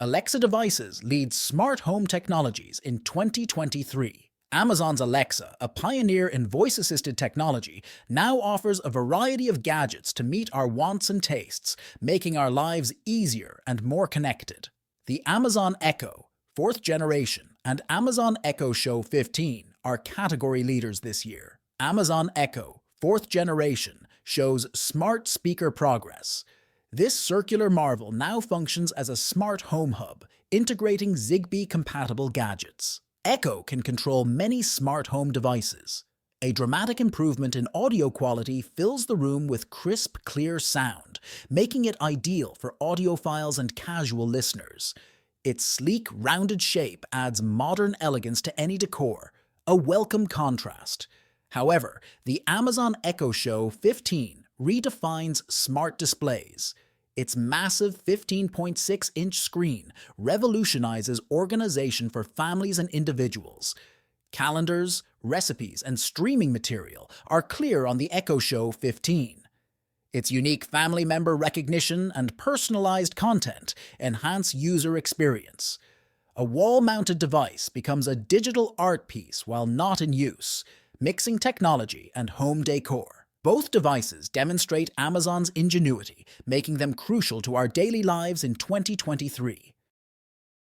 Alexa devices lead smart home technologies in 2023. Amazon's Alexa, a pioneer in voice-assisted technology, now offers a variety of gadgets to meet our wants and tastes, making our lives easier and more connected. The Amazon Echo, 4th generation, and Amazon Echo Show 15 are category leaders this year. Amazon Echo, 4th generation, shows smart speaker progress. This circular marvel now functions as a smart home hub, integrating Zigbee-compatible gadgets. Echo can control many smart home devices. A dramatic improvement in audio quality fills the room with crisp, clear sound, making it ideal for audiophiles and casual listeners. Its sleek, rounded shape adds modern elegance to any decor, a welcome contrast. However, the Amazon Echo Show 15 redefines smart displays. Its massive 15.6-inch screen revolutionizes organization for families and individuals. Calendars, recipes, and streaming material are clear on the Echo Show 15. Its unique family member recognition and personalized content enhance user experience. A wall-mounted device becomes a digital art piece while not in use, mixing technology and home decor. Both devices demonstrate Amazon's ingenuity, making them crucial to our daily lives in 2023.